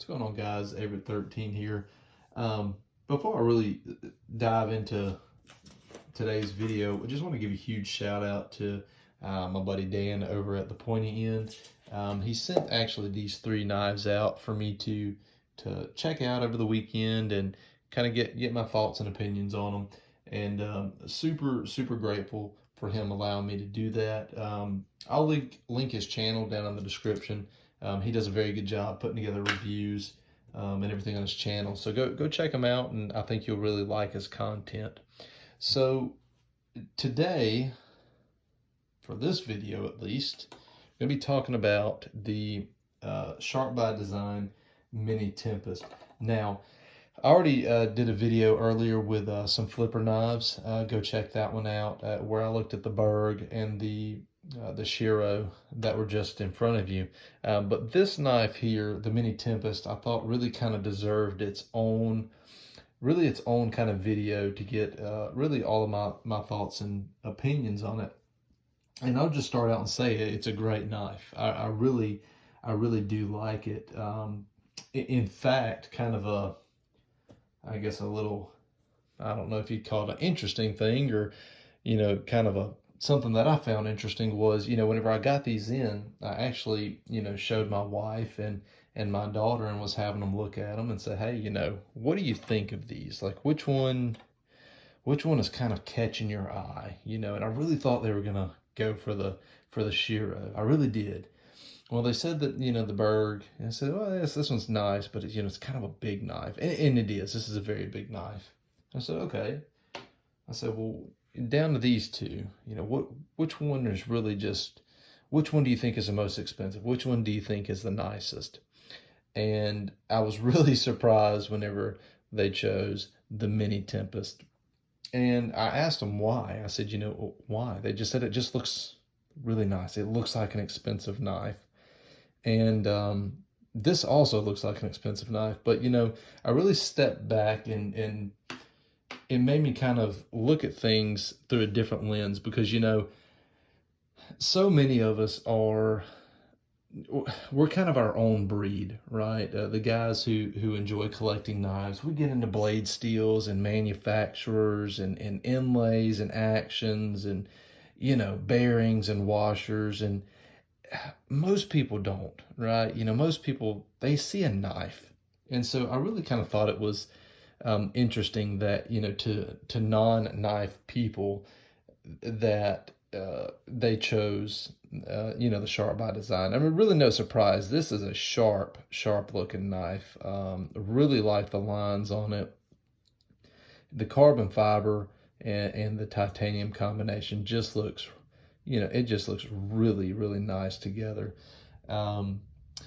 What's going on, guys? Everett 13 here. Before I really dive into today's video, I just want to give a huge shout out to my buddy Dan over at the Pointy End. He sent actually these three knives out for me to check out over the weekend and kind of get my thoughts and opinions on them. And super grateful for him allowing me to do that. I'll link his channel down in the description. He does a very good job putting together reviews and everything on his channel. So go check him out, and I think you'll really like his content. So today, for this video at least, I'm going to be talking about the Sharp by Design Mini Tempest. Now, I already did a video earlier with some flipper knives. Go check that one out, where I looked at the Berg and the Shiro that were just in front of you. But this knife here, the Mini Tempest, I thought really kind of deserved its own kind of video to get really all of my thoughts and opinions on it. And I'll just start out and say it's a great knife. I really do like it. In fact, kind of I guess a little, I don't know if you'd call it an interesting thing, or, kind of something that I found interesting was, whenever I got these in, I actually, showed my wife and my daughter and was having them look at them and say, hey, what do you think of these? Like, which one is kind of catching your eye, and I really thought they were going to go for the Shiro. I really did. Well, they said that, the Berg, and I said, well, yes, this one's nice, but it's, it's kind of a big knife. And it is. This is a very big knife. I said, okay. I said, well, down to these two, which one is really which one do you think is the most expensive? Which one do you think is the nicest? And I was really surprised whenever they chose the Mini Tempest. And I asked them why. I said, why? They just said it just looks really nice. It looks like an expensive knife. And this also looks like an expensive knife, but I really stepped back and it made me kind of look at things through a different lens, because so many of us we're kind of our own breed, right? The guys who enjoy collecting knives, we get into blade steels and manufacturers and inlays and actions and bearings and washers, and most people don't, right? Most people, they see a knife. And so I really kind of thought it was interesting that, to non-knife people, that they chose, the Sharp by Design. I mean, really no surprise. This is a sharp looking knife. Really like the lines on it. The carbon fiber and the titanium combination just looks, it just looks really nice together.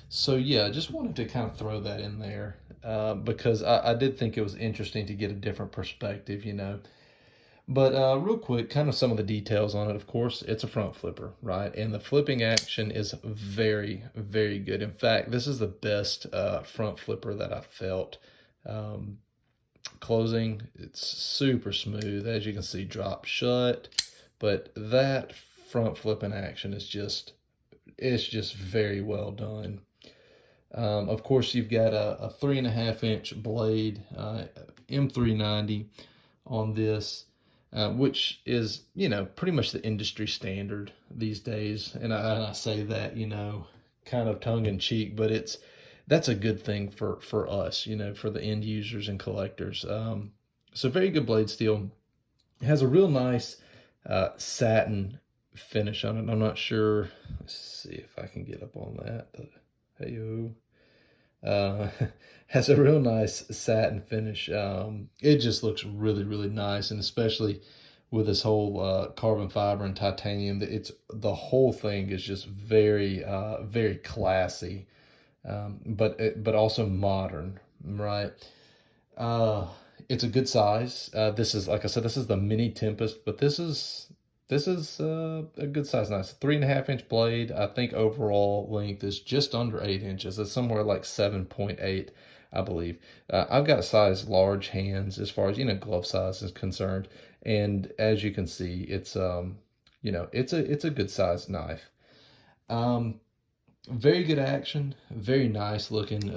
So yeah, I just wanted to kind of throw that in there because I did think it was interesting to get a different perspective, But real quick, kind of some of the details on it. Of course, it's a front flipper, right? And the flipping action is very good. In fact, this is the best front flipper that I've felt. Closing, it's super smooth. As you can see, drop shut. But that front flipping action is it's just very well done. Of course, you've got a 3.5-inch blade, M390 on this, which is, pretty much the industry standard these days. And I say that, kind of tongue in cheek, but that's a good thing for us, for the end users and collectors. So very good blade steel. It has a real nice satin finish on it. I'm not sure. Let's see if I can get up on that. Hey-o. Has a real nice satin finish. It just looks really nice, and especially with this whole carbon fiber and titanium, the whole thing is just very classy, but also modern, right? It's a good size. This is, like I said, this is the Mini Tempest, but this is a good size knife. 3.5-inch blade. I think overall length is just under 8 inches. It's somewhere like 7.8, I believe. I've got size large hands as far as, glove size is concerned. And as you can see, it's it's a good sized knife. Very good action, very nice looking.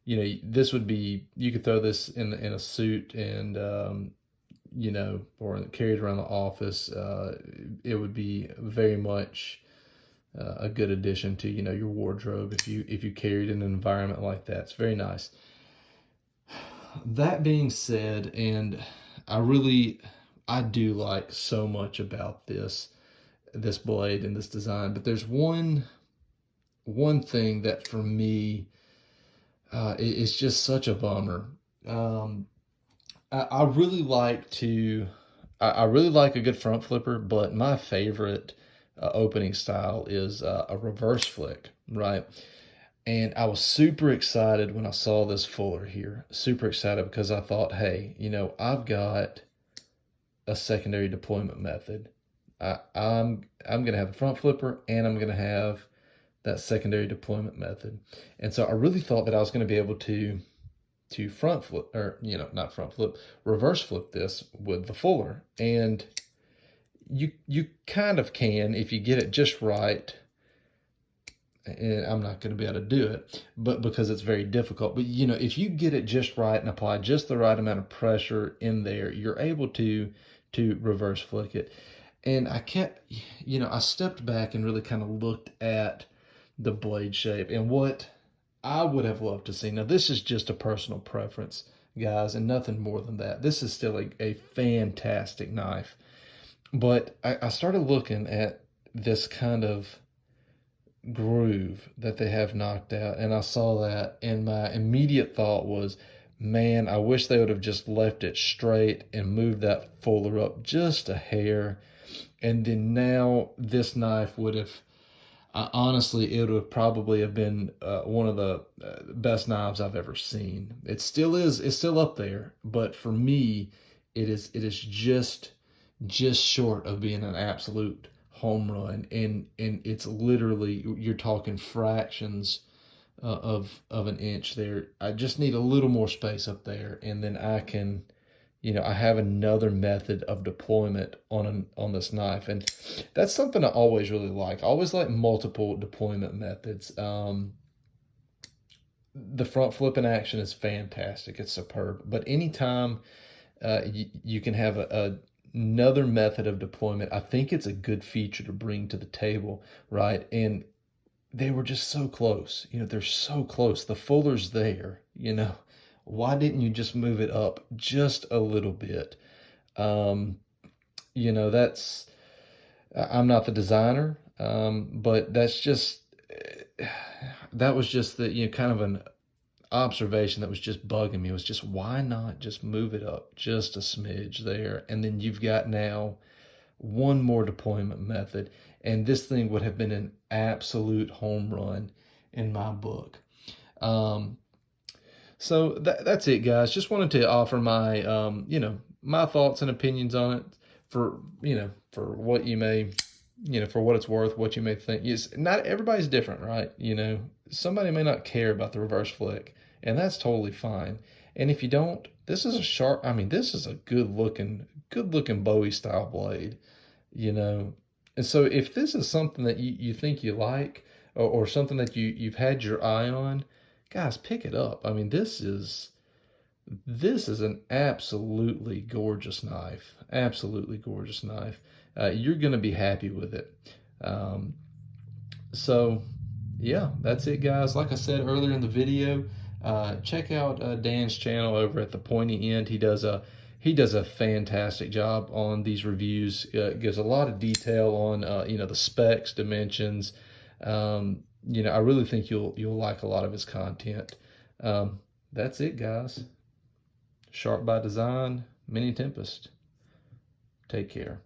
you know, this would be, you could throw this in a suit and, you know, or carry it around the office. It would be very much a good addition to, you know, your wardrobe if you carried in an environment like that. It's very nice. That being said, and I do like so much about this blade and this design, but there's one thing that for me is just such a bummer. I really like I really like a good front flipper, but my favorite opening style is a reverse flick, right? And I was super excited when I saw this fuller here. Super excited because I thought, hey, you know, I've got a secondary deployment method. I'm going to have a front flipper and I'm going to have that secondary deployment method. And so I really thought that I was going to be able to front flip, or, you know, not front flip, reverse flip this with the fuller. And you kind of can if you get it just right. And I'm not going to be able to do it, but because it's very difficult. But, you know, if you get it just right and apply just the right amount of pressure in there, you're able to reverse flick it. And I kept, you know, I stepped back and really kind of looked at the blade shape and what I would have loved to see. Now, this is just a personal preference, guys, and nothing more than that. This is still a fantastic knife. But I started looking at this kind of groove that they have knocked out, and I saw that, and my immediate thought was, man, I wish they would have just left it straight and moved that fuller up just a hair. And then now this knife would have, honestly, it would probably have been one of the best knives I've ever seen. It still is. It's still up there. But for me, it is just short of being an absolute home run. And it's literally, you're talking fractions of an inch there. I just need a little more space up there, and then I can, you know, I have another method of deployment on this knife, and that's something I always really like. I always like multiple deployment methods. The front flip in action is fantastic. It's superb. But anytime you can have another method of deployment, I think it's a good feature to bring to the table, right? And they were just so close. You know, they're so close. The fuller's there, you know. Why didn't you just move it up just a little bit? You know, that's, I'm not the designer, but that's just, that was just the, you know, kind of an observation that was just bugging me. It was just, why not just move it up just a smidge there? And then you've got now one more deployment method, and this thing would have been an absolute home run in my book. So that's it, guys. Just wanted to offer my, you know, my thoughts and opinions on it for, you know, for what you may, you know, for what it's worth, what you may think. Yes, not everybody's different, right? You know, somebody may not care about the reverse flick, and that's totally fine. And if you don't, this is a sharp, I mean, this is a good looking Bowie style blade, you know. And so if this is something that you think you like, or something that you've had your eye on, guys, pick it up. I mean, this is an absolutely gorgeous knife. Absolutely gorgeous knife. You're going to be happy with it. So, yeah, that's it, guys. Like I said earlier in the video, check out Dan's channel over at the Pointy End. He does a fantastic job on these reviews. Gives a lot of detail on you know, the specs, dimensions. You know, I really think you'll like a lot of his content. That's it, guys. Sharp by Design, Mini Tempest. Take care.